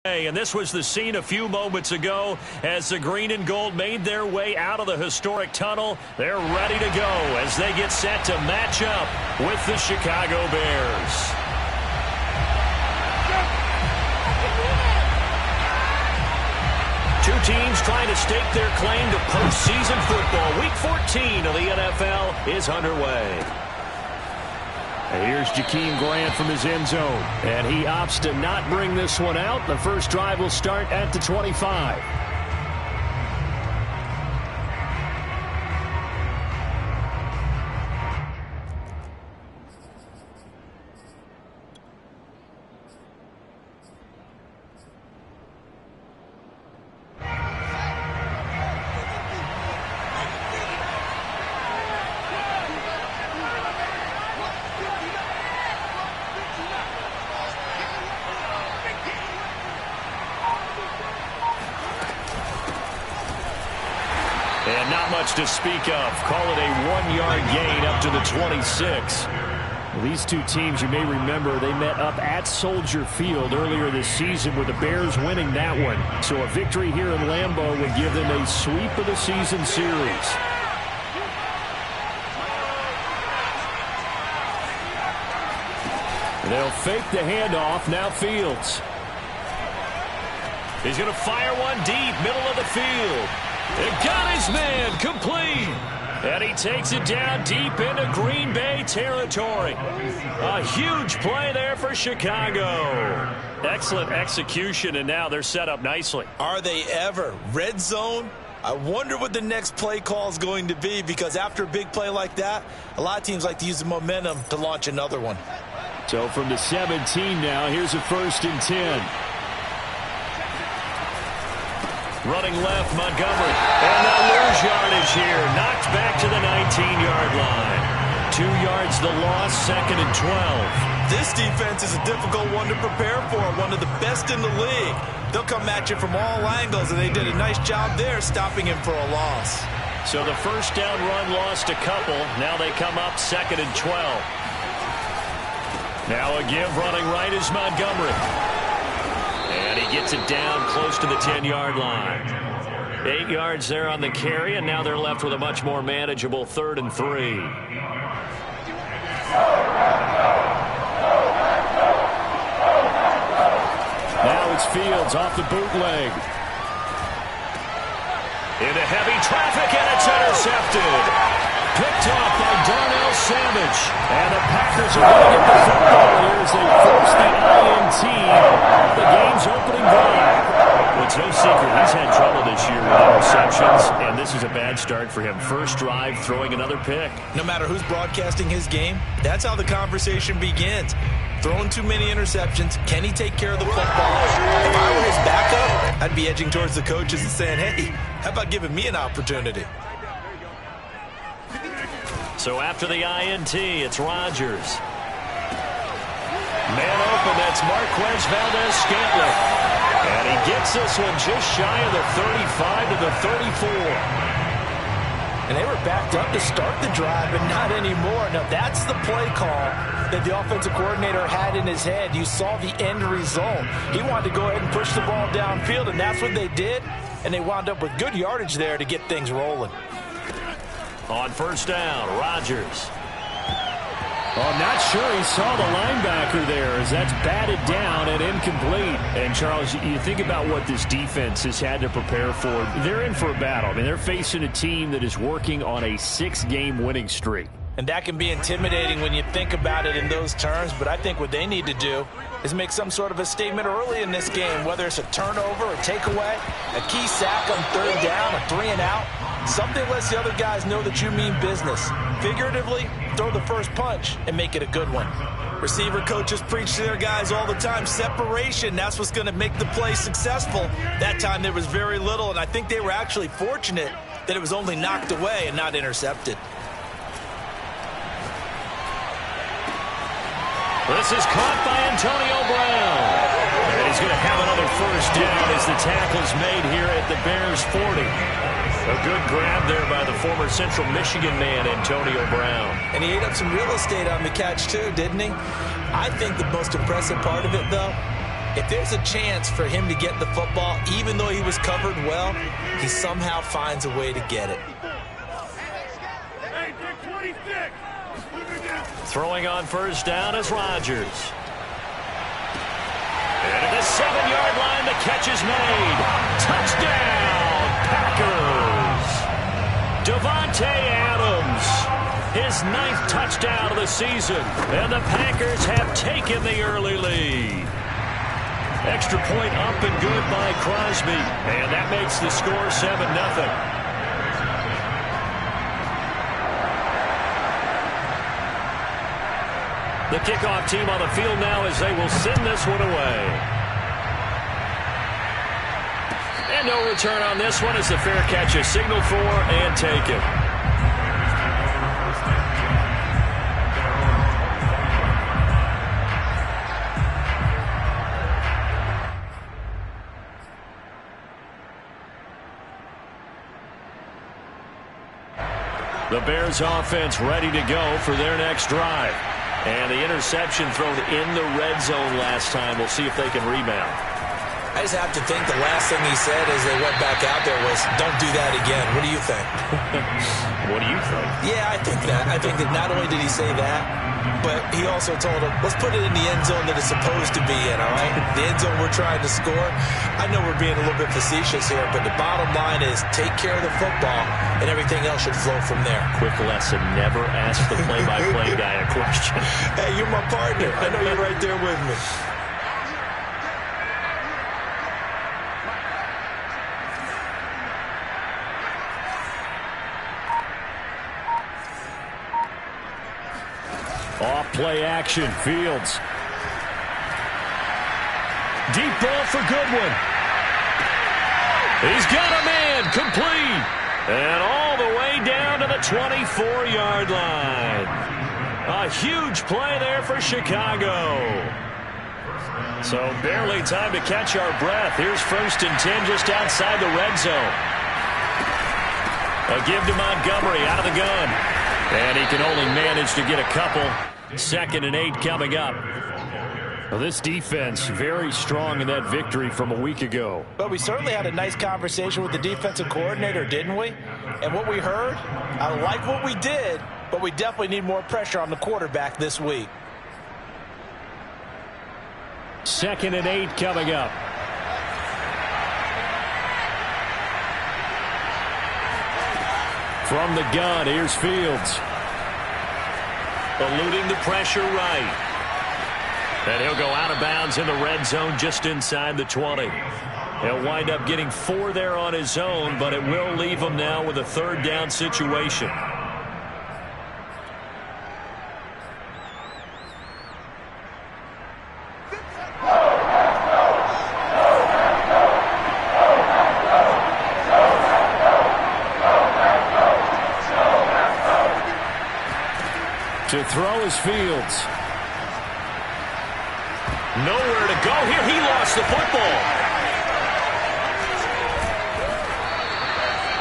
And this was the scene a few moments ago as the green and gold made their way out of the historic tunnel. They're ready to go as they get set to match up with the Chicago Bears. Two teams trying to stake their claim to postseason football. Week 14 of the NFL is underway. And here's Jakeem Grant from his end zone. And he opts to not bring this one out. The first drive will start at the 25. And not much to speak of. Call it a 1-yard gain up to the 26. Well, these two teams, you may remember, they met up at Soldier Field earlier this season with the Bears winning that one. So a victory here in Lambeau would give them a sweep of the season series. They'll fake the handoff. Now Fields. He's going to fire one deep, middle of the field. It got his man complete. And he takes it down deep into Green Bay territory. A huge play there for Chicago. Excellent execution, and now they're set up nicely. Are they ever? Red zone? I wonder what the next play call is going to be, because after a big play like that, a lot of teams like to use the momentum to launch another one. So from the 17 now, here's a 1st and 10. Running left, Montgomery. And they'll lose yardage here. Knocked back to the 19-yard line. 2 yards the loss, 2nd and 12. This defense is a difficult one to prepare for, one of the best in the league. They'll come at you from all angles, and they did a nice job there stopping him for a loss. So the first down run lost a couple. Now they come up 2nd and 12. Now a give running right is Montgomery. And he gets it down close to the 10-yard line. 8 yards there on the carry, and now they're left with a much more manageable 3rd and 3. Now it's Fields off the bootleg. Into heavy traffic, and it's intercepted. Picked off by Darnell Savage. And the Packers are going to get the football here as they force the INT. The game's opening drive. Well, it's no secret he's had trouble this year with interceptions, and this is a bad start for him. First drive, throwing another pick. No matter who's broadcasting his game, that's how the conversation begins. Throwing too many interceptions. Can he take care of the football? If I were his backup, I'd be edging towards the coaches and saying, hey, how about giving me an opportunity? So after the INT, it's Rodgers. Man open, that's Marquez Valdez-Scantling. And he gets this one just shy of the 35 to the 34. And they were backed up to start the drive, but not anymore. Now, that's the play call that the offensive coordinator had in his head. You saw the end result. He wanted to go ahead and push the ball downfield, and that's what they did. And they wound up with good yardage there to get things rolling. On first down, Rodgers. Well, I'm not sure he saw the linebacker there as that's batted down and incomplete. And, Charles, you think about what this defense has had to prepare for. They're in for a battle. I mean, they're facing a team that is working on a 6-game winning streak. And that can be intimidating when you think about it in those terms. But I think what they need to do is make some sort of a statement early in this game, whether it's a turnover, a takeaway, a key sack on 3rd down, a 3-and-out. Something lets the other guys know that you mean business. Figuratively, throw the first punch and make it a good one. Receiver coaches preach to their guys all the time. Separation, that's what's going to make the play successful. That time there was very little, and I think they were actually fortunate that it was only knocked away and not intercepted. This is caught by Antonio Brown. And he's going to have another first down as the tackle's made here at the Bears' 40. A good grab there by the former Central Michigan man, Antonio Brown. And he ate up some real estate on the catch, too, didn't he? I think the most impressive part of it, though, If there's a chance for him to get the football, even though he was covered well, he somehow finds a way to get it. Throwing on first down is Rodgers. And at the 7-yard line, the catch is made. Touchdown, Packers. Davante Adams, his 9th touchdown of the season. And the Packers have taken the early lead. Extra point up and good by Crosby. And that makes the score 7-0. The kickoff team on the field now as they will send this one away. And no return on this one as the fair catch is signaled for and taken. The Bears offense ready to go for their next drive. And the interception thrown in the red zone last time. We'll see if they can rebound. I just have to think the last thing he said as they went back out there was, don't do that again. What do you think? What do you think? Yeah, I think that. I think that not only did he say that, but he also told him, let's put it in the end zone that it's supposed to be in, all right? The end zone we're trying to score. I know we're being a little bit facetious here, but the bottom line is take care of the football, and everything else should flow from there. Quick lesson, never ask the play-by-play guy a question. Hey, you're my partner. I know you're right there with me. Off play action, Fields. Deep ball for Goodwin. He's got a man, complete. And all the way down to the 24-yard line. A huge play there for Chicago. So barely time to catch our breath. Here's 1st and 10 just outside the red zone. A give to Montgomery out of the gun. And he can only manage to get a couple. 2nd and 8 coming up. Well, this defense very strong in that victory from a week ago. But we certainly had a nice conversation with the defensive coordinator, didn't we? And what we heard, I like what we did, but we definitely need more pressure on the quarterback this week. 2nd and 8 coming up. From the gun, here's Fields. Eluding the pressure right. And he'll go out of bounds in the red zone just inside the 20. He'll wind up getting 4 there on his own, but it will leave him now with a 3rd down situation. To throw is Fields. Nowhere to go here. He lost the football.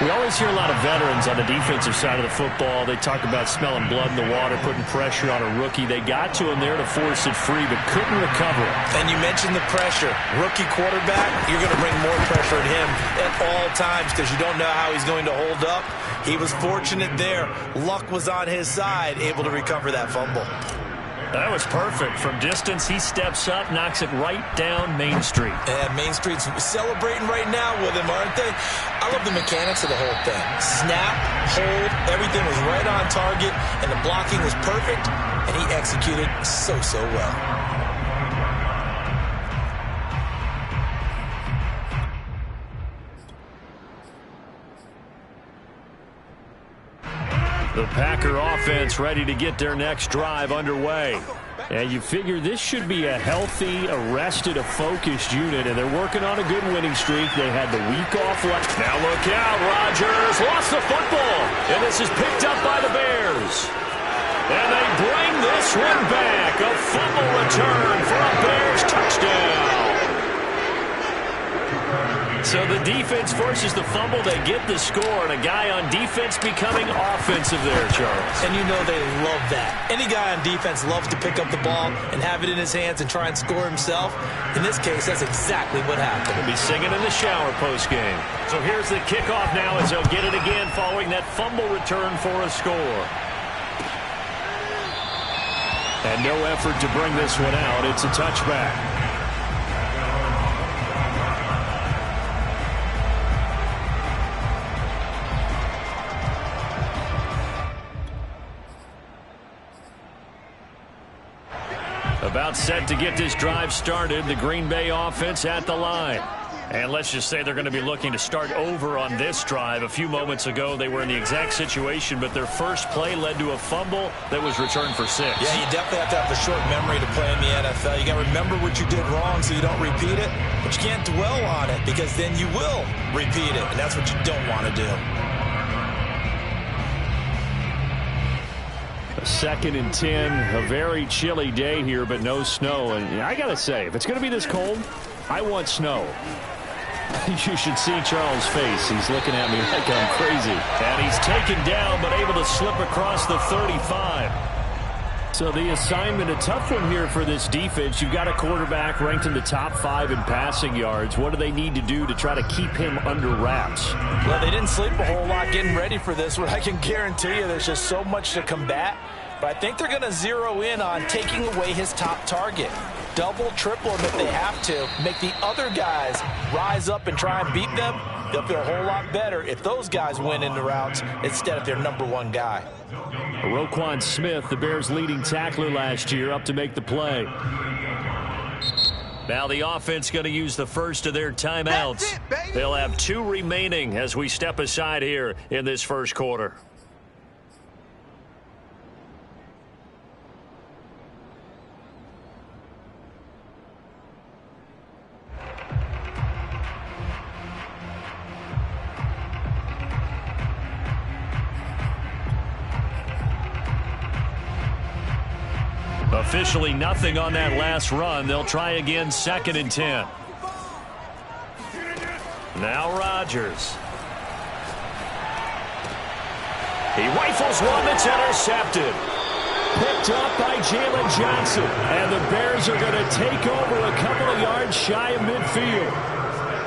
We always hear a lot of veterans on the defensive side of the football. They talk about smelling blood in the water, putting pressure on a rookie. They got to him there to force it free, but couldn't recover it. And you mentioned the pressure. Rookie quarterback, you're going to bring more pressure at him at all times because you don't know how he's going to hold up. He was fortunate there. Luck was on his side, able to recover that fumble. That was perfect. From distance, he steps up, knocks it right down Main Street. And Main Street's celebrating right now with him, aren't they? I love the mechanics of the whole thing. Snap, hold, everything was right on target, and the blocking was perfect, and he executed so well. The Packer offense ready to get their next drive underway. And you figure this should be a healthy, arrested, a focused unit, and they're working on a good winning streak. They had the week off left. Now look out, Rodgers lost the football, and this is picked up by the Bears. And they bring this one back. A fumble return for a Bears touchdown. So the defense forces the fumble. They get the score, and a guy on defense becoming offensive there, Charles. And you know they love that. Any guy on defense loves to pick up the ball and have it in his hands and try and score himself. In this case, that's exactly what happened. He'll be singing in the shower post-game. So here's the kickoff now as he'll get it again following that fumble return for a score. And no effort to bring this one out. It's a touchback. About set to get this drive started. The Green Bay offense at the line. And let's just say they're going to be looking to start over on this drive. A few moments ago, they were in the exact situation, but their first play led to a fumble that was returned for 6. Yeah, you definitely have to have a short memory to play in the NFL. You got to remember what you did wrong so you don't repeat it, but you can't dwell on it because then you will repeat it, and that's what you don't want to do. A 2nd and 10, a very chilly day here, but no snow. And I got to say, if it's going to be this cold, I want snow. You should see Charles' face. He's looking at me like I'm crazy. And he's taken down, but able to slip across the 35. So the assignment, a tough one here for this defense. You've got a quarterback ranked in the top 5 in passing yards. What do they need to do to try to keep him under wraps? Well, they didn't sleep a whole lot getting ready for this, but I can guarantee you there's just so much to combat. But I think they're going to zero in on taking away his top target. Double, triple him if they have to. Make the other guys rise up and try and beat them. They'll feel a whole lot better if those guys win in the routes instead of their number 1 guy. Roquan Smith, the Bears' leading tackler last year, up to make the play. Now the offense going to use the first of their timeouts. They'll have 2 remaining as we step aside here in this first quarter. Officially nothing on that last run. They'll try again 2nd and 10. Now Rodgers. He rifles one that's intercepted. Picked up by Jalen Johnson. And the Bears are going to take over a couple of yards shy of midfield.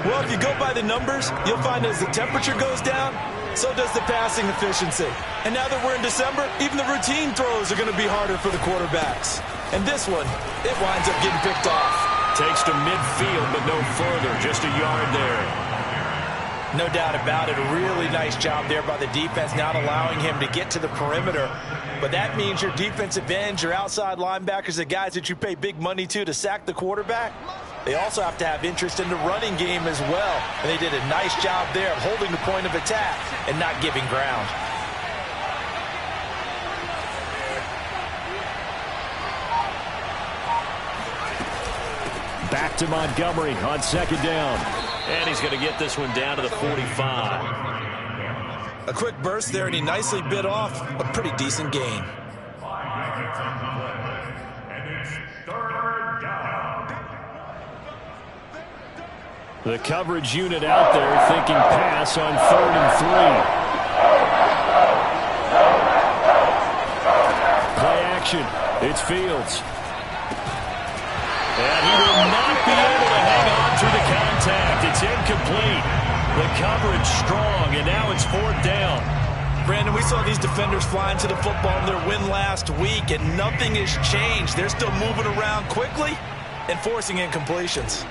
Well, if you go by the numbers, you'll find as the temperature goes down, so does the passing efficiency. And now that we're in December, even the routine throws are going to be harder for the quarterbacks. And this one, it winds up getting picked off. Takes to midfield, but no further. Just a yard there. No doubt about it. A really nice job there by the defense, not allowing him to get to the perimeter. But that means your defensive ends, your outside linebackers, the guys that you pay big money to sack the quarterback, they also have to have interest in the running game as well. And they did a nice job there of holding the point of attack and not giving ground. Back to Montgomery on 2nd down. And he's going to get this one down to the 45. A quick burst there, and he nicely bit off a pretty decent gain. The coverage unit out there thinking pass on 3rd and 3. Play action. It's Fields. And he will not be able to hang on through the contact. It's incomplete. The coverage strong, and now it's 4th down. Brandon, we saw these defenders flying to the football in their win last week, and nothing has changed. They're still moving around quickly and forcing incompletions.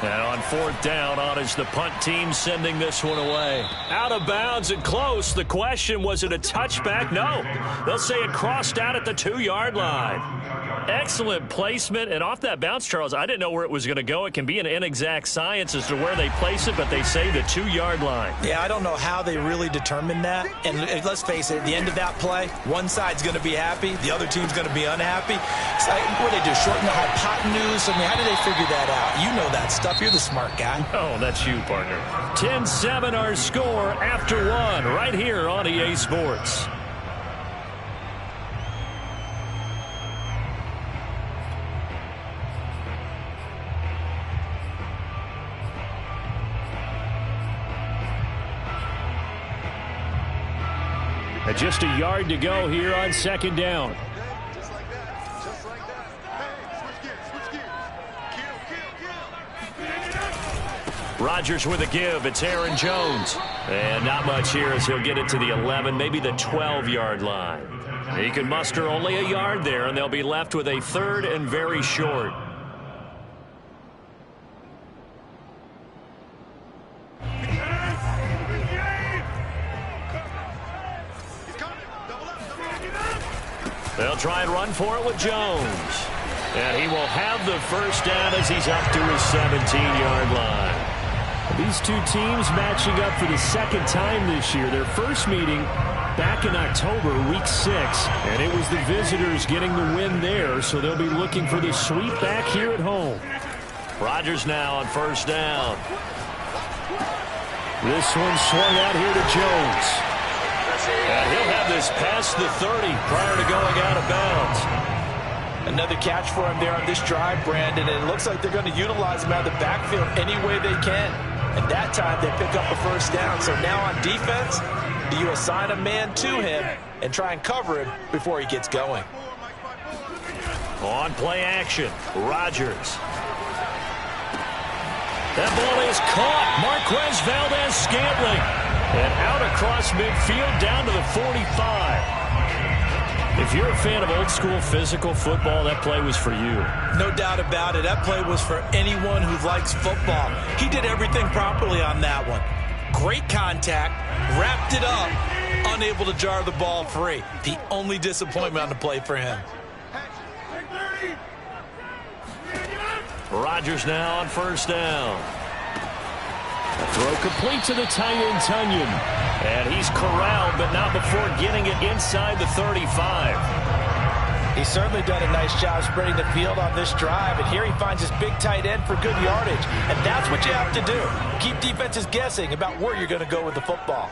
And on 4th down, on is the punt team sending this one away. Out of bounds and close. The question, was it a touchback? No. They'll say it crossed out at the 2-yard line. Excellent placement. And off that bounce, Charles, I didn't know where it was going to go. It can be an inexact science as to where they place it, but they say the 2-yard line. Yeah, I don't know how they really determined that. And let's face it, at the end of that play, one side's going to be happy, the other team's going to be unhappy. It's like, what do they do, shorten the hypotenuse? I mean, how do they figure that out? You know that stuff. You're the smart guy. Oh, that's you, partner. 10-7 our score after 1 right here on EA Sports. Just a yard to go here on second down. Rodgers with a give. It's Aaron Jones. And not much here as he'll get it to the 11, maybe the 12-yard line. He can muster only a yard there, and they'll be left with a third and very short. They'll try and run for it with Jones. And he will have the first down as he's up to his 17-yard line. These two teams matching up for the second time this year. Their first meeting back in October, week 6. And it was the visitors getting the win there, so they'll be looking for the sweep back here at home. Rodgers now on first down. This one swung out here to Jones. And he'll have this past the 30 prior to going out of bounds. Another catch for him there on this drive, Brandon, and it looks like they're going to utilize him out of the backfield any way they can. And that time they pick up a first down. So now on defense, do you assign a man to him and try and cover him before he gets going? On play action, Rodgers. That ball is caught. Marquez Valdez-Scantling. And out across midfield down to the 45. If you're a fan of old-school physical football, that play was for you. No doubt about it. That play was for anyone who likes football. He did everything properly on that one. Great contact, wrapped it up, unable to jar the ball free. The only disappointment on the play for him. Rodgers now on first down. A throw complete to the tight end, Tunyon. And he's corralled, but not before getting it inside the 35. He's certainly done a nice job spreading the field on this drive, and here he finds his big tight end for good yardage. And that's what you have to do. Keep defenses guessing about where you're going to go with the football.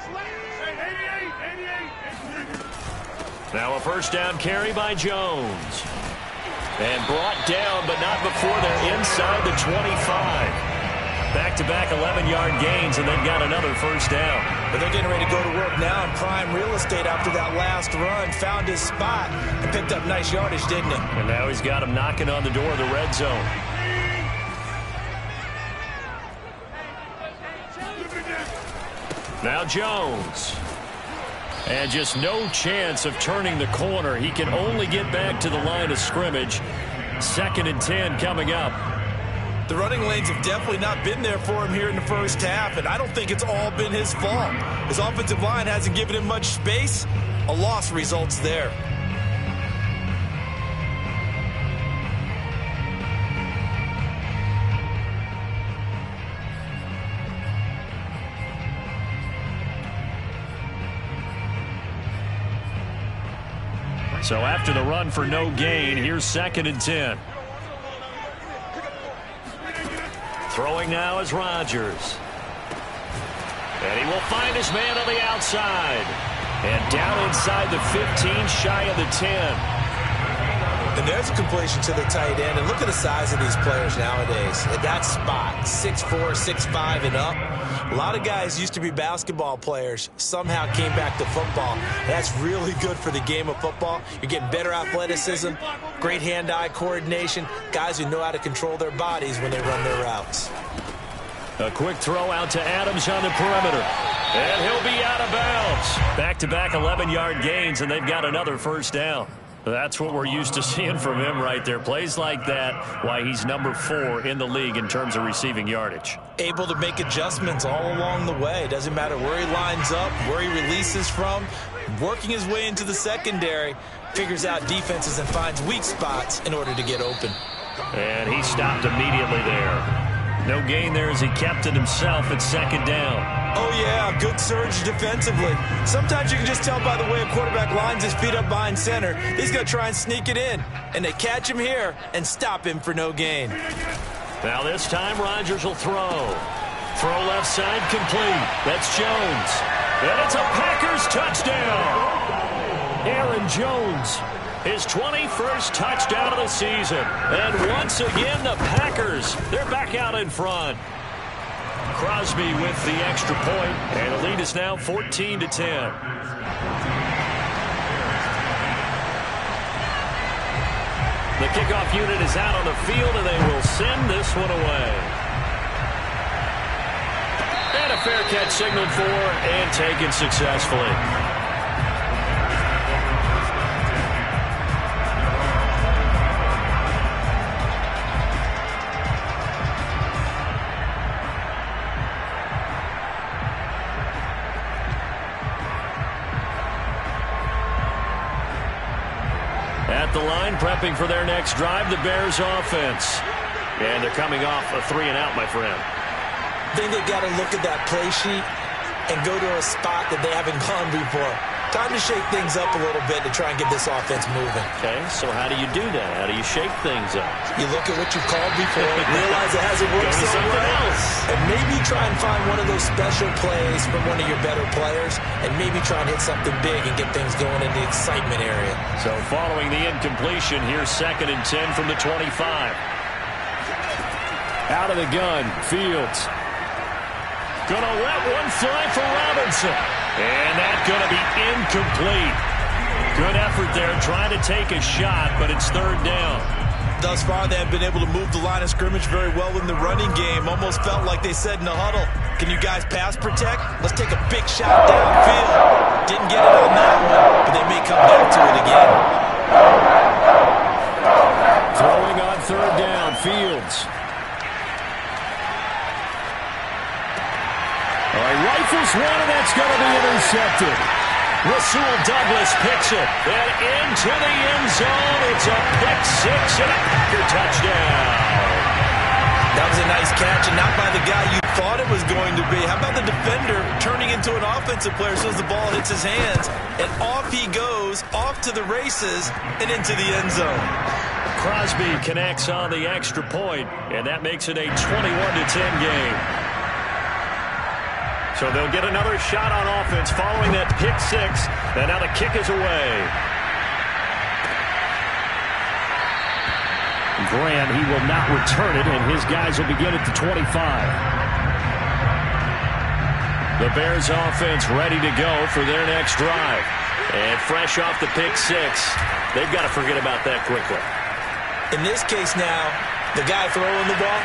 Now a first down carry by Jones. And brought down, but not before they're inside the 25. Back-to-back 11-yard gains, and they've got another first down. But they're getting ready to go to work now in prime real estate after that last run. Found his spot and picked up nice yardage, didn't he? And now he's got him knocking on the door of the red zone. Now Jones. And just no chance of turning the corner. He can only get back to the line of scrimmage. 2nd and 10 coming up. The running lanes have definitely not been there for him here in the first half, and I don't think it's all been his fault. His offensive line hasn't given him much space. A loss results there. So after the run for no gain, here's 2nd and 10. Throwing now is Rodgers. And he will find his man on the outside. And down inside the 15, shy of the 10. And there's a completion to the tight end. And look at the size of these players nowadays. At that spot, 6'4", 6'5", and up. A lot of guys used to be basketball players, somehow came back to football. That's really good for the game of football. You're getting better athleticism, great hand-eye coordination, guys who know how to control their bodies when they run their routes. A quick throw out to Adams on the perimeter. And he'll be out of bounds. Back-to-back 11-yard gains, and they've got another first down. That's what we're used to seeing from him right there. Plays like that, why he's number 4 in the league in terms of receiving yardage. Able to make adjustments all along the way. Doesn't matter where he lines up, where he releases from. Working his way into the secondary, figures out defenses and finds weak spots in order to get open. And he stopped immediately there. No gain there as he kept it himself at 2nd down. Oh, yeah, good surge defensively. Sometimes you can just tell by the way a quarterback lines his feet up behind center. He's going to try and sneak it in. And they catch him here and stop him for no gain. Now this time Rodgers will throw. Throw left side complete. That's Jones. And it's a Packers touchdown. Aaron Jones. His 21st touchdown of the season. And once again, the Packers, they're back out in front. Crosby with the extra point, and the lead is now 14-10. The kickoff unit is out on the field, and they will send this one away. And a fair catch signaled for and taken successfully. At the line, prepping for their next drive, the Bears offense. And they're coming off a 3-and-out, my friend. I think they've got to look at that play sheet and go to a spot that they haven't gone before. Time to shake things up a little bit to try and get this offense moving. Okay, so how do you do that? How do you shake things up? You look at what you've called before, realize it hasn't worked somewhere else, and maybe try and find one of those special plays from one of your better players, and maybe try and hit something big and get things going in the excitement area. So following the incompletion, here's 2nd and 10 from the 25. Out of the gun, Fields. Gonna let one fly for Robinson. And that's gonna be incomplete. Good effort there, trying to take a shot, but it's 3rd down. Thus far, they have been able to move the line of scrimmage very well in the running game. Almost felt like they said in the huddle, can you guys pass protect? Let's take a big shot downfield. Didn't get it on that one, but they may come back to it again. Throwing on 3rd down, Fields. All right, rifles one, and that's going to be intercepted. Rasul Douglas picks it. And into the end zone. It's a pick 6 and a Packer touchdown. That was a nice catch, and not by the guy you thought it was going to be. How about the defender turning into an offensive player as soon as the ball hits his hands, and off he goes, off to the races, and into the end zone. Crosby connects on the extra point, and that makes it a 21-10 game. So they'll get another shot on offense following that pick 6, and now the kick is away. Graham, he will not return it, and his guys will begin at the 25. The Bears offense ready to go for their next drive. And fresh off the pick 6, they've got to forget about that quickly. In this case now, the guy throwing the ball,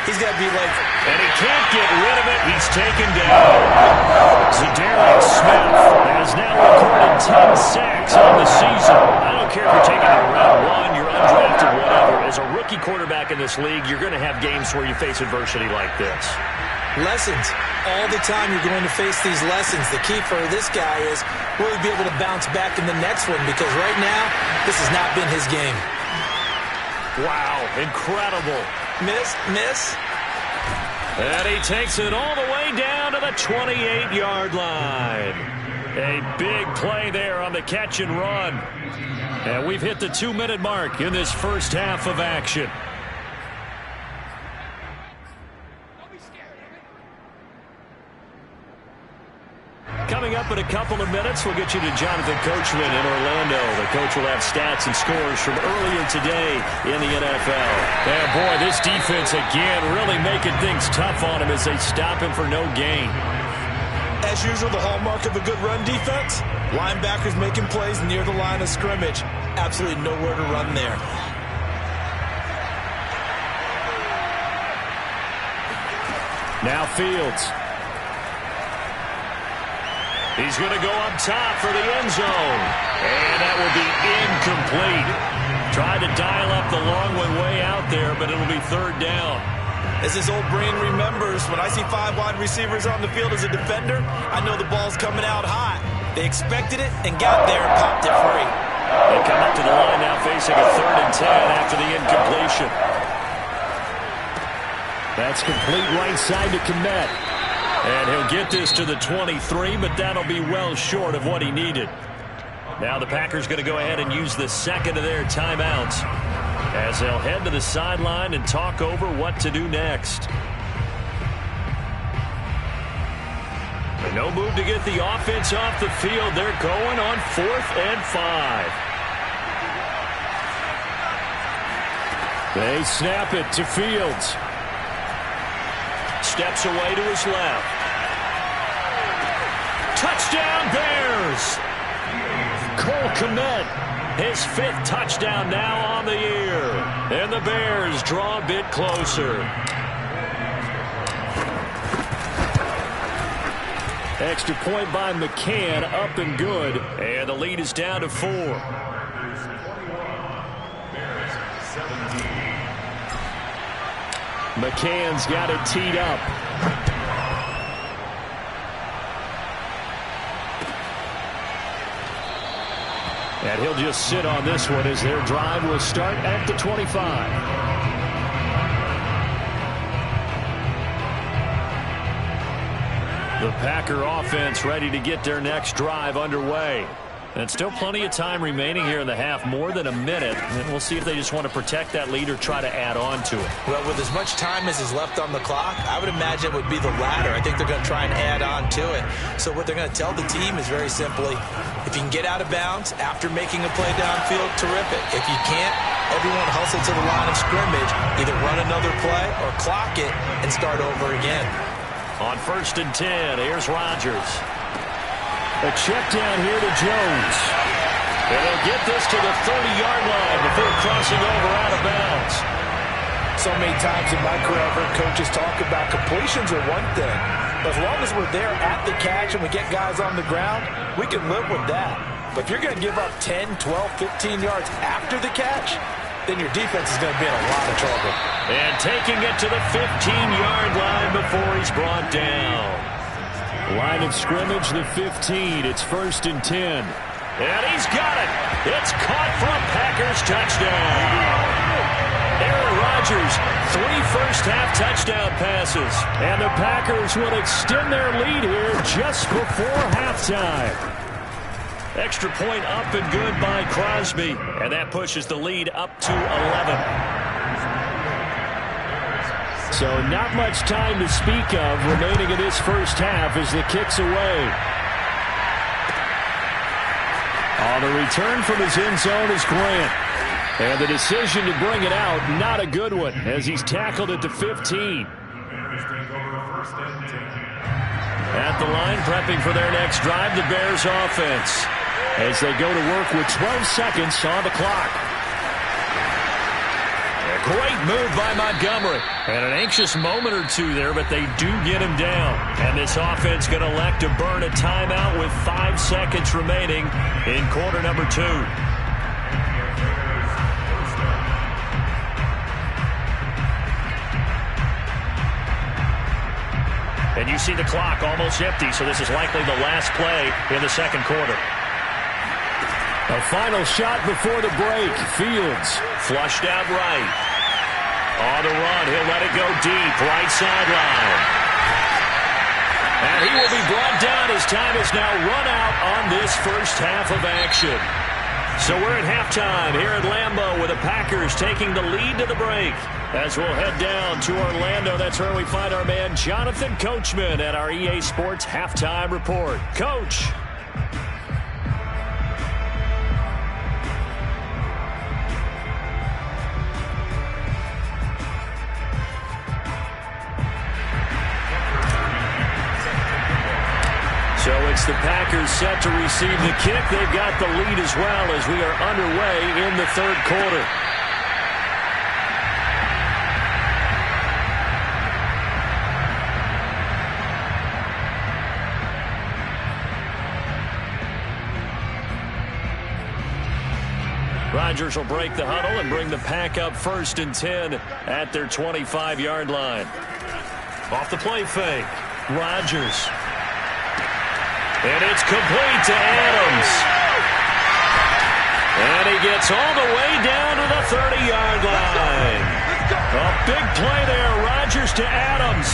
he's got to be like... And he can't get rid of it. He's taken down. Zadarius Smith has now recorded 10 sacks on the season. I don't care if you're taking it round 1, you're undrafted, whatever. As a rookie quarterback in this league, you're going to have games where you face adversity like this. Lessons. All the time you're going to face these lessons. The key for this guy is really be able to bounce back in the next one, because right now, this has not been his game. Wow, incredible. Miss. And he takes it all the way down to the 28-yard line. A big play there on the catch and run. And we've hit the 2-minute mark in this first half of action. Coming up in a couple of minutes, we'll get you to Jonathan Coachman in Orlando. The coach will have stats and scores from earlier today in the NFL. And boy, this defense again really making things tough on him as they stop him for no gain. As usual, the hallmark of a good run defense, linebackers making plays near the line of scrimmage. Absolutely nowhere to run there. Now Fields. He's going to go up top for the end zone. And that will be incomplete. Tried to dial up the long one way out there, but it'll be 3rd down. As his old brain remembers, when I see 5 wide receivers on the field as a defender, I know the ball's coming out hot. They expected it and got there and popped it free. They come up to the line now facing a 3rd and 10 after the incompletion. That's complete right side to Kmet. And he'll get this to the 23, but that'll be well short of what he needed. Now the Packers going to go ahead and use the 2nd of their timeouts as they'll head to the sideline and talk over what to do next. No move to get the offense off the field. They're going on 4th and 5. They snap it to Fields. Steps away to his left. Touchdown Bears! Cole Kmet His 5th touchdown now on the year. And the Bears draw a bit closer. Extra point by McCann, up and good. And the lead is down to 4. McCann's got it teed up. And he'll just sit on this one as their drive will start at the 25. The Packer offense ready to get their next drive underway. And still plenty of time remaining here in the half, more than a minute. And we'll see if they just want to protect that lead or try to add on to it. Well, with as much time as is left on the clock, I would imagine it would be the latter. I think they're going to try and add on to it. So what they're going to tell the team is very simply, if you can get out of bounds after making a play downfield, terrific. If you can't, everyone hustle to the line of scrimmage, either run another play or clock it and start over again. On 1st and 10, here's Rodgers. A check down here to Jones. And he'll get this to the 30-yard line before crossing over out of bounds. So many times in my career, I've heard coaches talk about completions are one thing. But as long as we're there at the catch and we get guys on the ground, we can live with that. But if you're going to give up 10, 12, 15 yards after the catch, then your defense is going to be in a lot of trouble. And taking it to the 15-yard line before he's brought down. Line of scrimmage, the 15. It's 1st and 10. And he's got it. It's caught for a Packers touchdown. Aaron Rodgers, 3 first-half touchdown passes. And the Packers will extend their lead here just before halftime. Extra point up and good by Crosby. And that pushes the lead up to 11. So not much time to speak of remaining in this first half as the kick's away. On the return from his end zone is Grant. And the decision to bring it out, not a good one, as he's tackled at the 15. At the line, prepping for their next drive, the Bears offense, as they go to work with 12 seconds on the clock. A great move by Montgomery. And an anxious moment or two there, but they do get him down. And this offense going to elect to burn a timeout with 5 seconds remaining in quarter number 2. And you see the clock almost empty, so this is likely the last play in the second quarter. A final shot before the break. Fields flushed out right. On the run, he'll let it go deep, right sideline. And he will be brought down as time is now run out on this first half of action. So we're at halftime here at Lambeau with the Packers taking the lead to the break. As we'll head down to Orlando, that's where we find our man Jonathan Coachman at our EA Sports Halftime Report. Coach. So it's the Packers set to receive the kick. They've got the lead as well as we are underway in the third quarter. Rodgers will break the huddle and bring the Pack up 1st and 10 at their 25-yard line. Off the play fake, Rodgers. And it's complete to Adams. And he gets all the way down to the 30-yard line. A big play there. Rodgers to Adams.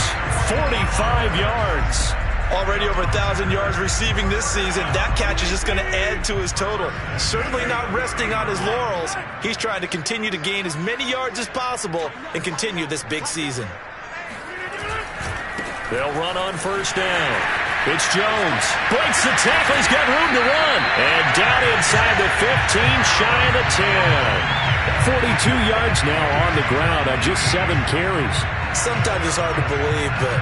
45 yards. Already over 1,000 yards receiving this season. That catch is just going to add to his total. Certainly not resting on his laurels. He's trying to continue to gain as many yards as possible and continue this big season. They'll run on 1st down. It's Jones. Breaks the tackle. He's got room to run. And down inside the 15, shy of the 10. 42 yards now on the ground on just 7 carries. Sometimes it's hard to believe, but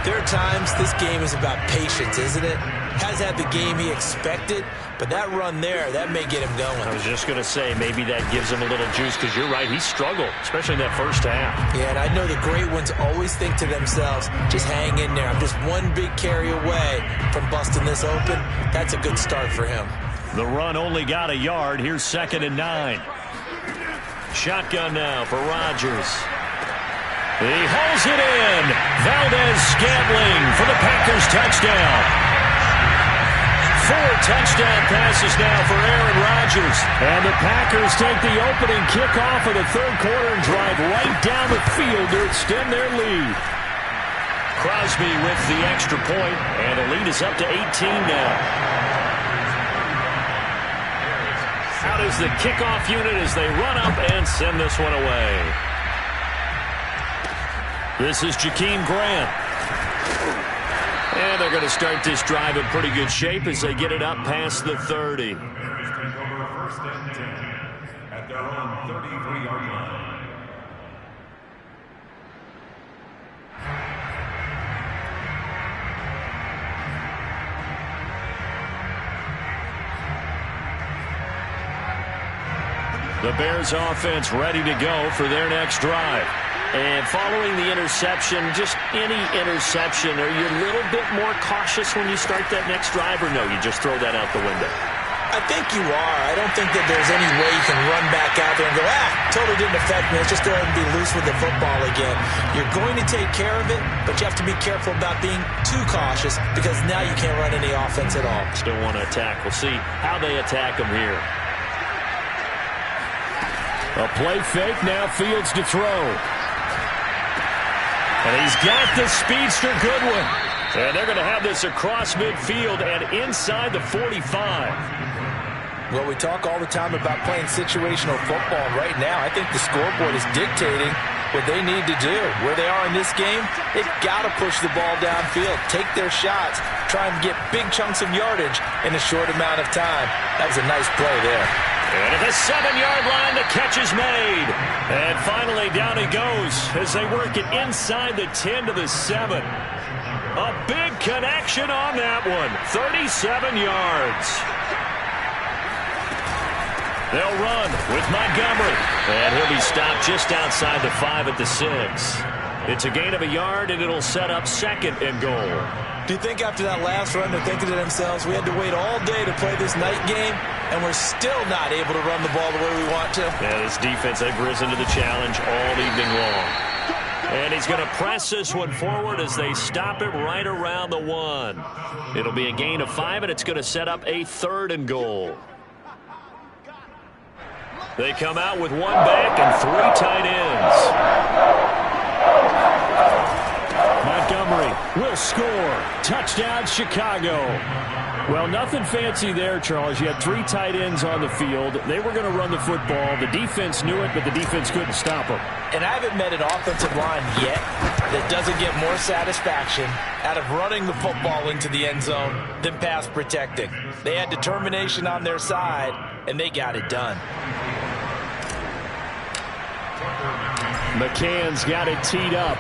there are times this game is about patience, isn't it? Hasn't had the game he expected, but that run there, that may get him going. I was just going to say, maybe that gives him a little juice, because you're right, he struggled, especially in that first half. Yeah, and I know the great ones always think to themselves, just hang in there. I'm just one big carry away from busting this open. That's a good start for him. The run only got a yard. Here's 2nd and 9. Shotgun now for Rodgers. He hauls it in. Valdez-Scantling for the Packers touchdown. 4 touchdown passes now for Aaron Rodgers. And the Packers take the opening kickoff of the third quarter and drive right down the field to extend their lead. Crosby with the extra point, and the lead is up to 18 now. Out is the kickoff unit as they run up and send this one away. This is Jakeem Grant. And they're going to start this drive in pretty good shape as they get it up past the 30. First and 10 at their own 33-yard line. The Bears offense ready to go for their next drive. And following the interception, just any interception, are you a little bit more cautious when you start that next drive, or no, you just throw that out the window? I think you are. I don't think that there's any way you can run back out there and go, totally didn't affect me. Let's just go ahead and be loose with the football again. You're going to take care of it, but you have to be careful about being too cautious, because now you can't run any offense at all. Still want to attack. We'll see how they attack them here. A play fake, now Fields to throw. And he's got the speedster Goodwin. And they're going to have this across midfield and inside the 45. Well, we talk all the time about playing situational football. Right now, I think the scoreboard is dictating what they need to do. Where they are in this game, they've got to push the ball downfield, take their shots, try and get big chunks of yardage in a short amount of time. That was a nice play there. And at the 7-yard line, the catch is made. And finally, down he goes as they work it inside the 10 to the 7. A big connection on that one. 37 yards. They'll run with Montgomery. And he'll be stopped just outside the 5 at the 6. It's a gain of a yard, and it'll set up 2nd and goal. Do you think after that last run they're thinking to themselves, we had to wait all day to play this night game, and we're still not able to run the ball the way we want to? Yeah, this defense, they've risen to the challenge all evening long. And he's going to press this one forward as they stop it right around the 1. It'll be a gain of 5, and it's going to set up a 3rd and goal. They come out with 1 back and 3 tight ends. Montgomery will score. Touchdown, Chicago. Well, nothing fancy there, Charles. You had 3 tight ends on the field. They were going to run the football. The defense knew it, but the defense couldn't stop them. And I haven't met an offensive line yet that doesn't get more satisfaction out of running the football into the end zone than pass protecting. They had determination on their side, and they got it done. McCann's got it teed up.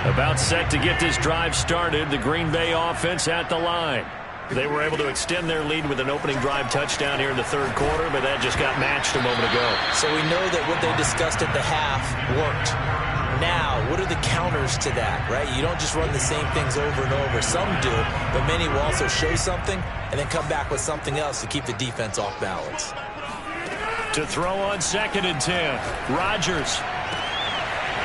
About set to get this drive started. The Green Bay offense at the line. They were able to extend their lead with an opening drive touchdown here in the 3rd quarter, but that just got matched a moment ago. So we know that what they discussed at the half worked. Now, what are the counters to that, right? You don't just run the same things over and over. Some do, but many will also show something and then come back with something else to keep the defense off balance. To throw on 2nd and 10. Rodgers.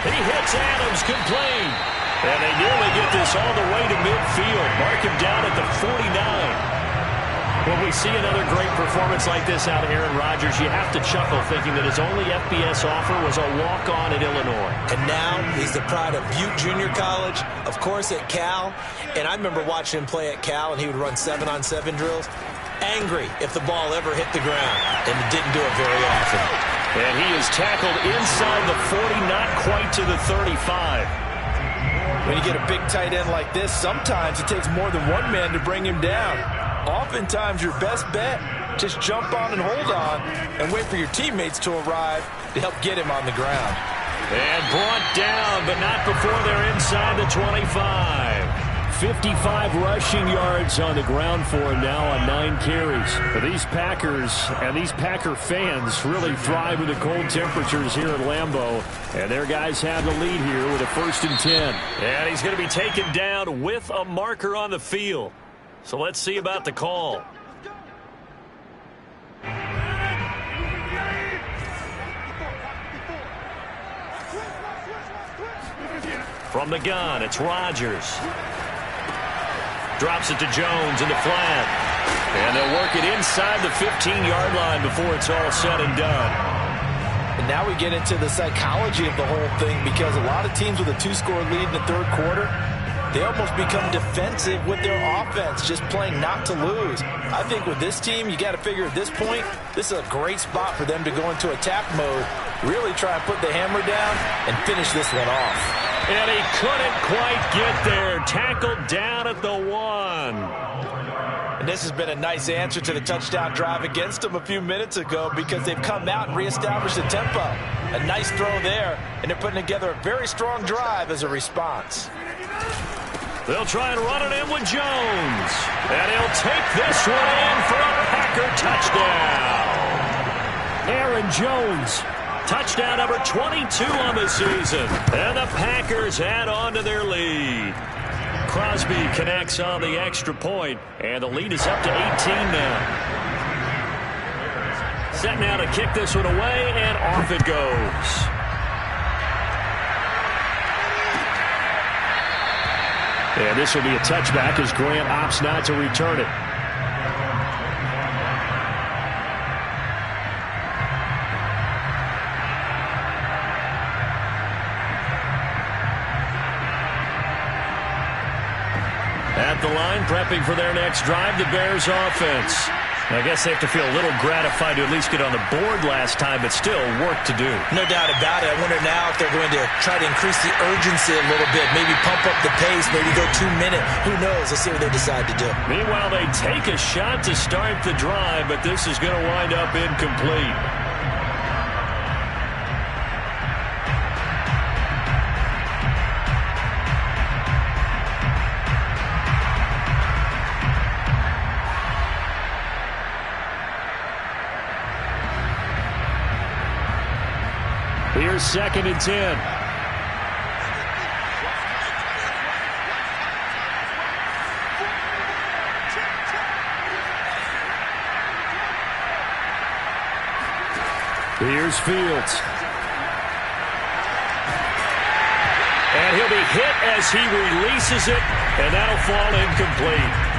He hits Adams, complete. And they nearly get this all the way to midfield. Mark him down at the 49. When we see another great performance like this out of Aaron Rodgers, you have to chuckle thinking that his only FBS offer was a walk-on at Illinois. And now he's the pride of Butte Junior College, of course at Cal. And I remember watching him play at Cal, and he would run 7-on-7 drills. Angry if the ball ever hit the ground, and it didn't do it very often. And he is tackled inside the 40, not quite to the 35. When you get a big tight end like this, sometimes it takes more than one man to bring him down. Oftentimes, your best bet, just jump on and hold on and wait for your teammates to arrive to help get him on the ground. And brought down, but not before they're inside the 25. 55 rushing yards on the ground for him now on 9 carries. But these Packers and these Packer fans really thrive with the cold temperatures here at Lambeau. And their guys have the lead here with a 1st and 10. And he's going to be taken down with a marker on the field. So let's see about the call. From the gun, it's Rodgers. Drops it to Jones in the flat. And they'll work it inside the 15-yard line before it's all said and done. And now we get into the psychology of the whole thing, because a lot of teams with a 2-score lead in the third quarter, they almost become defensive with their offense, just playing not to lose. I think with this team, you got to figure at this point, this is a great spot for them to go into attack mode, really try and put the hammer down and finish this one off. And he couldn't quite get there. Tackled down at the 1. And this has been a nice answer to the touchdown drive against them a few minutes ago, because they've come out and reestablished the tempo. A nice throw there, and they're putting together a very strong drive as a response. They'll try and run it in with Jones. And he'll take this one in for a Packer touchdown. Aaron Jones. Touchdown number 22 on the season. And the Packers add on to their lead. Crosby connects on the extra point, and the lead is up to 18 now. Set now to kick this one away, and off it goes. And this will be a touchback as Grant opts not to return it. At the line, prepping for their next drive, the Bears offense. I guess they have to feel a little gratified to at least get on the board last time, but still work to do. No doubt about it. I wonder now if they're going to try to increase the urgency a little bit, maybe pump up the pace, maybe go 2-minute. Who knows? Let's see what they decide to do. Meanwhile, they take a shot to start the drive, but this is going to wind up incomplete. Here's 2nd and 10. Here's Fields. And he'll be hit as he releases it, and that'll fall incomplete.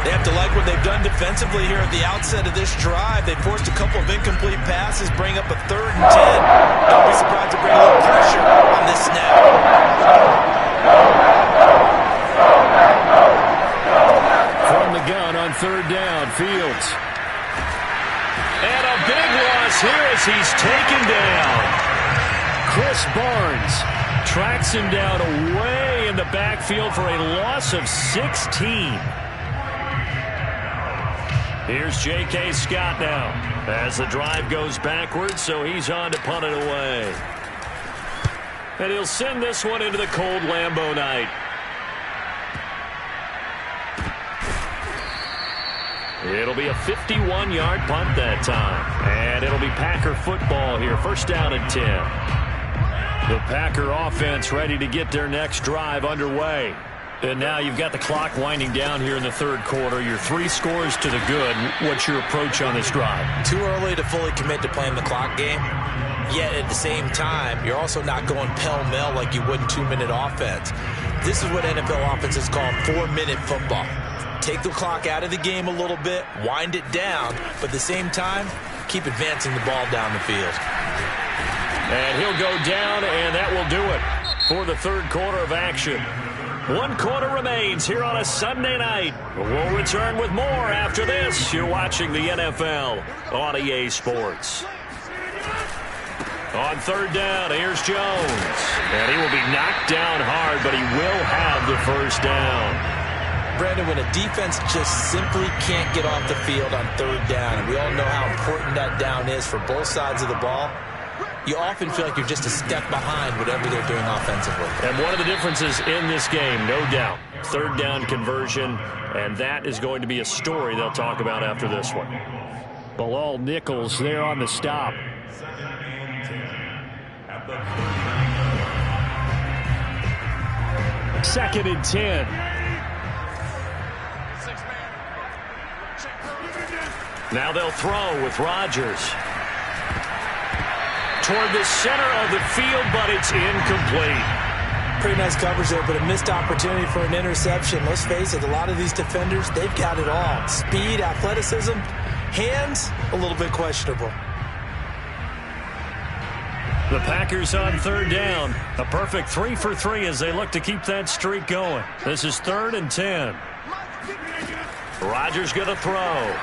They have to like what they've done defensively here at the outset of this drive. They forced a couple of incomplete passes, bring up a 3rd and 10. Don't be surprised to bring a little pressure on this snap. From the gun on 3rd down, Fields. And a big loss here as he's taken down. Chris Barnes tracks him down away in the backfield for a loss of 16. Here's J.K. Scott now as the drive goes backwards, so he's on to punt it away. And he'll send this one into the cold Lambeau night. It'll be a 51-yard punt that time. And it'll be Packer football here. 1st down and 10. The Packer offense ready to get their next drive underway. And now you've got the clock winding down here in the 3rd quarter. You're 3 scores to the good. What's your approach on this drive? Too early to fully commit to playing the clock game. Yet at the same time, you're also not going pell-mell like you would in 2-minute offense. This is what NFL offenses call 4-minute football. Take the clock out of the game a little bit, wind it down, but at the same time, keep advancing the ball down the field. And he'll go down, and that will do it for the 3rd quarter of action. 1 quarter remains here on a Sunday night. We'll return with more after this. You're watching the NFL on EA Sports. On third down, here's Jones. And he will be knocked down hard, but he will have the first down. Brandon, when a defense just simply can't get off the field on third down, and we all know how important that down is for both sides of the ball, you often feel like you're just a step behind whatever they're doing offensively. And one of the differences in this game, no doubt, third down conversion, and that is going to be a story they'll talk about after this one. Bilal Nichols there on the stop. Second and 10. Now they'll throw with Rodgers. Toward the center of the field, but it's incomplete. Pretty nice coverage there, but a missed opportunity for an interception. Let's face it, a lot of these defenders, they've got it all. Speed, athleticism, hands, a little bit questionable. The Packers on third down. A perfect 3 for 3 as they look to keep that streak going. This is 3rd and 10. Rodgers going to throw.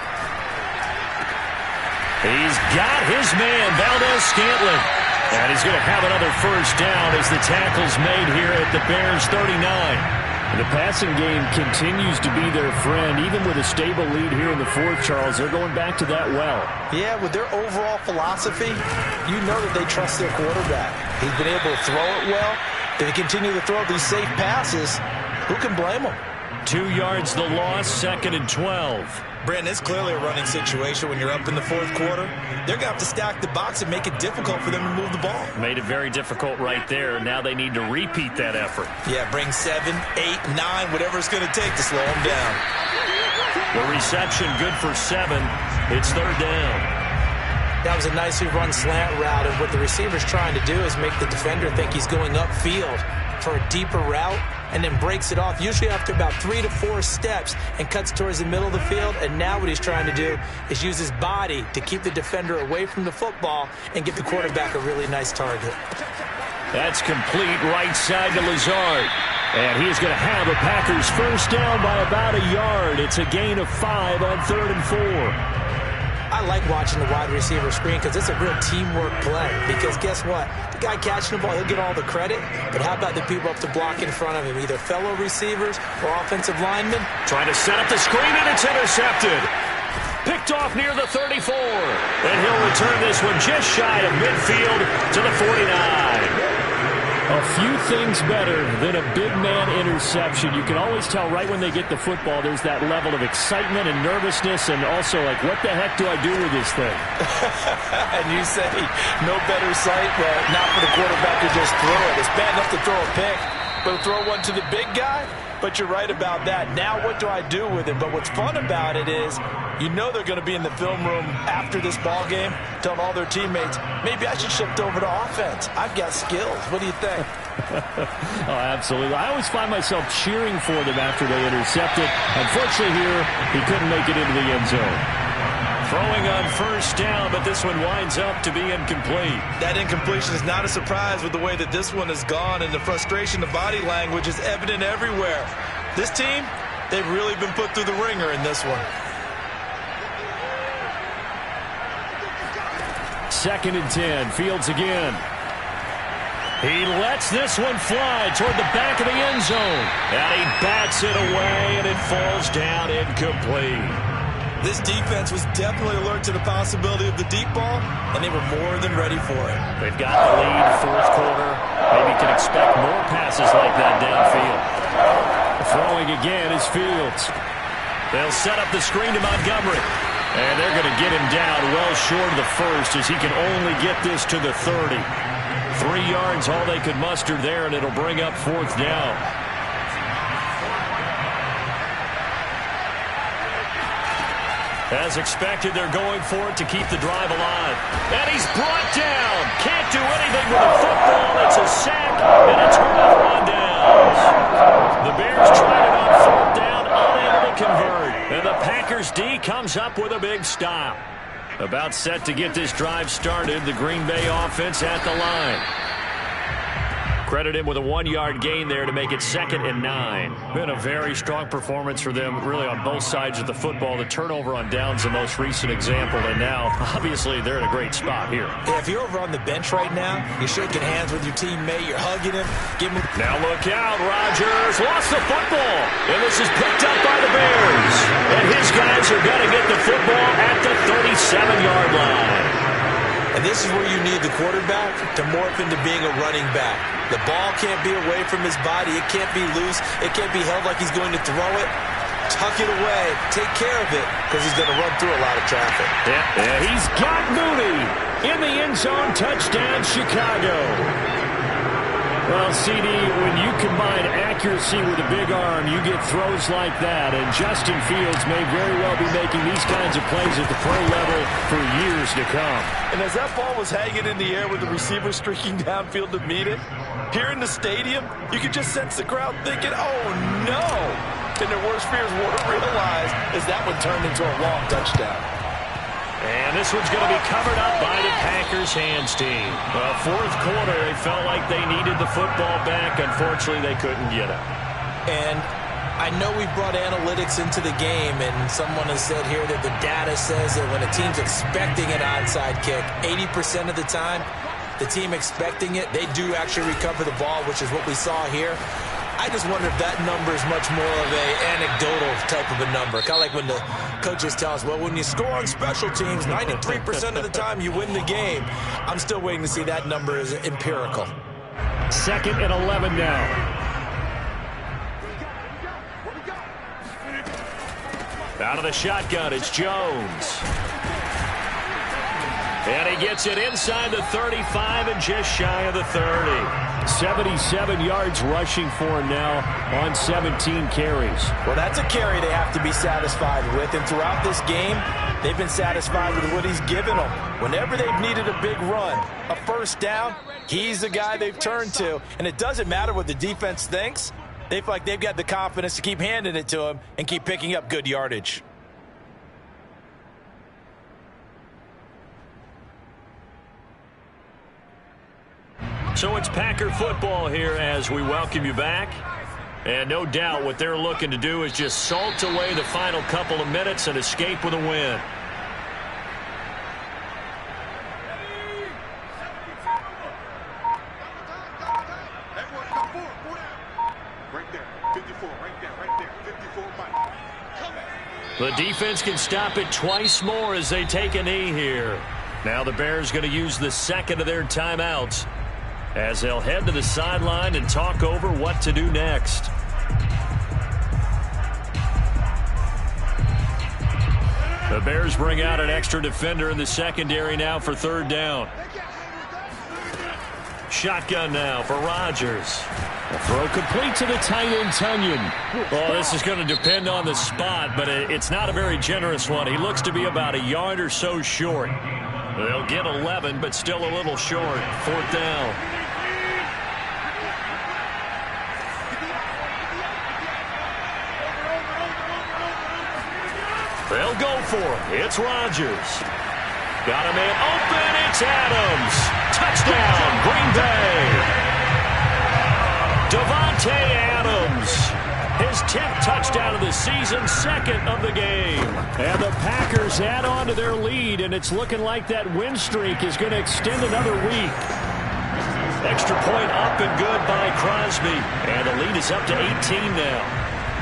He's got his man, Valdez-Scantling. And he's going to have another first down as the tackle's made here at the Bears' 39. The passing game continues to be their friend. Even with a stable lead here in the fourth, Charles, they're going back to that well. Yeah, with their overall philosophy, you know that they trust their quarterback. He's been able to throw it well. They continue to throw these safe passes. Who can blame them? 2 yards the loss, 2nd and 12. Brandon, it's clearly a running situation when you're up in the fourth quarter. They're going to have to stack the box and make it difficult for them to move the ball. Made it very difficult right there. Now they need to repeat that effort. Yeah, bring 7, 8, 9, whatever it's going to take to slow them down. The reception good for 7. It's 3rd down. That was a nicely run slant route, and what the receiver's trying to do is make the defender think he's going upfield for a deeper route, and then breaks it off, usually after about 3 to 4 steps, and cuts towards the middle of the field. And now what he's trying to do is use his body to keep the defender away from the football and give the quarterback a really nice target. That's complete right side to Lazard. And he's going to have a Packers first down by about a yard. It's a gain of 5 on 3rd and 4. I like watching the wide receiver screen because it's a real teamwork play. Because guess what? The guy catching the ball, he'll get all the credit. But how about the people up to block in front of him? Either fellow receivers or offensive linemen. Trying to set up the screen, and it's intercepted. Picked off near the 34. And he'll return this one just shy of midfield to the 49. A few things better than a big man interception. You can always tell right when they get the football, there's that level of excitement and nervousness, and also like, what the heck do I do with this thing? And you say, no better sight? Well, not for the quarterback to just throw it. It's bad enough to throw a pick, but to throw one to the big guy? But you're right about that. Now what do I do with it? But what's fun about it is, you know they're going to be in the film room after this ball game, telling all their teammates, maybe I should shift over to offense. I've got skills. What do you think? Oh, absolutely. I always find myself cheering for them after they intercept it. Unfortunately here, he couldn't make it into the end zone. Throwing on first down, but this one winds up to be incomplete. That incompletion is not a surprise with the way that this one has gone, and the frustration, the body language is evident everywhere. This team, they've really been put through the ringer in this one. 2nd and 10. Fields again. He lets this one fly toward the back of the end zone. And he bats it away, and it falls down incomplete. This defense was definitely alert to the possibility of the deep ball, and they were more than ready for it. They've got the lead, fourth quarter. Maybe can expect more passes like that downfield. Throwing again is Fields. They'll set up the screen to Montgomery. And they're going to get him down well short of the first as he can only get this to the 30. 3 yards all they could muster there, and it'll bring up 4th down. As expected, they're going for it to keep the drive alive. And he's brought down. Can't do anything with a football. It's a sack and a turnover on downs. The Bears tried it on 4th down, unable to convert. And the Packers D comes up with a big stop. About set to get this drive started, the Green Bay offense at the line. Credit him with a 1-yard gain there to make it 2nd and 9. Been a very strong performance for them, really, on both sides of the football. The turnover on downs, the most recent example, and now, obviously, they're in a great spot here. Yeah, if you're over on the bench right now, you're shaking hands with your teammate, you're hugging him, giving him... Now look out, Rodgers lost the football, and this is picked up by the Bears. And his guys are going to get the football at the 37-yard line. And this is where you need the quarterback to morph into being a running back. The ball can't be away from his body. It can't be loose. It can't be held like he's going to throw it. Tuck it away. Take care of it because he's going to run through a lot of traffic. Yeah, he's got Mooney in the end zone. Touchdown, Chicago. Well, CD, when you combine accuracy with a big arm, you get throws like that. And Justin Fields may very well be making these kinds of plays at the pro level for years to come. And as that ball was hanging in the air with the receiver streaking downfield to meet it, here in the stadium, you could just sense the crowd thinking, oh, no. And their worst fears weren't realized as that one turned into a long touchdown. And this one's going to be covered up by the Packers hands team. Well, 4th quarter, they felt like they needed the football back. Unfortunately, they couldn't get it. And I know we've brought analytics into the game, and someone has said here that the data says that when a team's expecting an onside kick, 80% of the time, the team expecting it, they do actually recover the ball, which is what we saw here. I just wonder if that number is much more of a anecdotal type of a number. Kind of like when the coaches tell us, well, when you score on special teams, 93% of the time you win the game. I'm still waiting to see that number is empirical. 2nd and 11 now. Out of the shotgun, it's Jones. And he gets it inside the 35 and just shy of the 30. 77 yards rushing for him now on 17 carries. Well, that's a carry they have to be satisfied with. And throughout this game, they've been satisfied with what he's given them. Whenever they've needed a big run, a first down, he's the guy they've turned to. And it doesn't matter what the defense thinks. They feel like they've got the confidence to keep handing it to him and keep picking up good yardage. So it's Packer football here as we welcome you back. And no doubt what they're looking to do is just salt away the final couple of minutes and escape with a win. The defense can stop it twice more as they take a knee here. Now the Bears going to use the second of their timeouts as they'll head to the sideline and talk over what to do next. The Bears bring out an extra defender in the secondary now for 3rd down. Shotgun now for Rodgers. A throw complete to the tight end, Tunyon. Well, this is going to depend on the spot, but it's not a very generous one. He looks to be about a yard or so short. They'll get 11, but still a little short. 4th down. They'll go for it. It's Rodgers. Got a man open. It's Adams. Touchdown, Green Bay. Davante Adams. His 10th touchdown of the season, 2nd of the game. And the Packers add on to their lead, and it's looking like that win streak is going to extend another week. Extra point up and good by Crosby. And the lead is up to 18 now.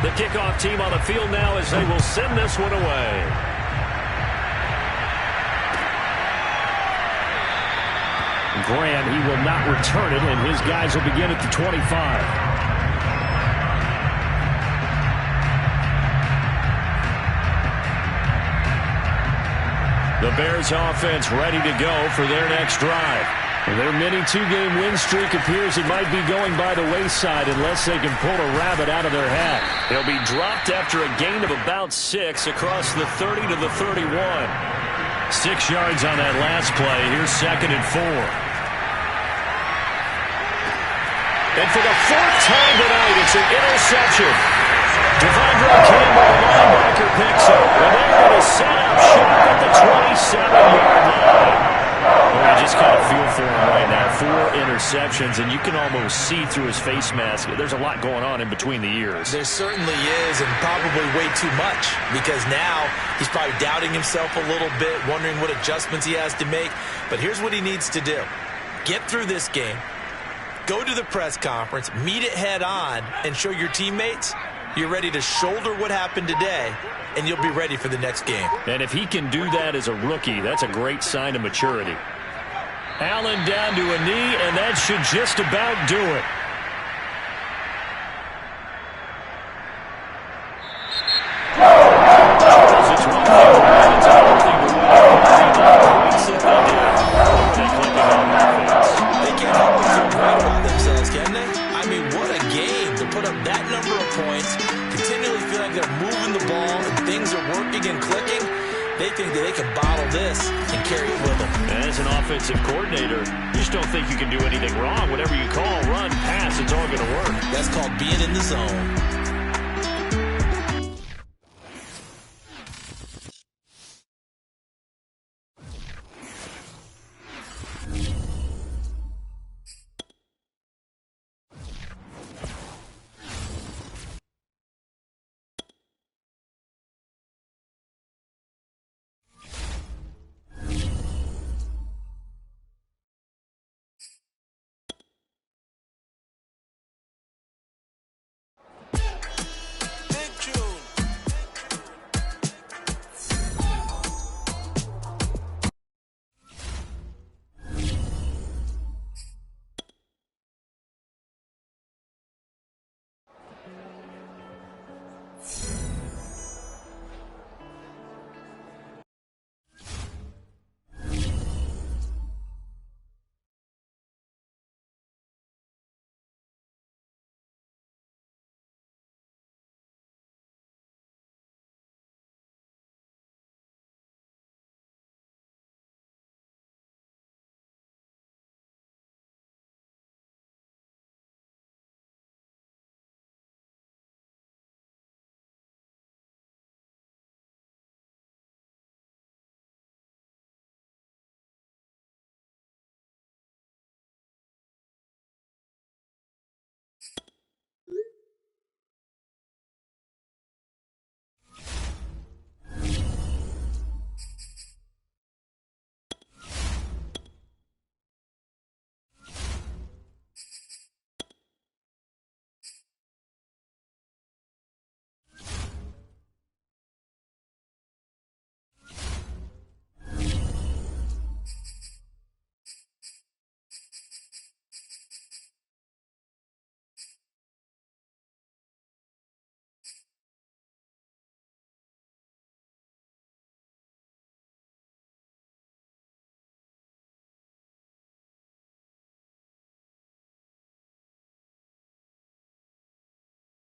The kickoff team on the field now as they will send this one away. Graham, he will not return it, and his guys will begin at the 25. The Bears offense ready to go for their next drive. Their mini 2-game win streak appears it might be going by the wayside unless they can pull a rabbit out of their hat. They'll be dropped after a gain of about 6 across the 30 to the 31. 6 yards on that last play. Here's 2nd and 4. And for the 4th time tonight, it's an interception. Devondre Campbell, the linebacker, picks up. And they're going to set up shop at the 27-yard line. Well, you just kind of feel for him right now. 4 interceptions, and you can almost see through his face mask. There's a lot going on in between the ears. There certainly is, and probably way too much, because now he's probably doubting himself a little bit, wondering what adjustments he has to make. But here's what he needs to do. Get through this game, go to the press conference, meet it head on, and show your teammates you're ready to shoulder what happened today, and you'll be ready for the next game. And if he can do that as a rookie, that's a great sign of maturity. Allen down to a knee, and that should just about do it. They can't help but feel great about themselves, can they? I mean, what a game to put up that number of points, continually feel like they're moving the ball and things are working and clicking. They think that they can bottle this and carry it with them. As an offensive coordinator, you just don't think you can do anything wrong. Whatever you call, run, pass, it's all going to work. That's called being in the zone.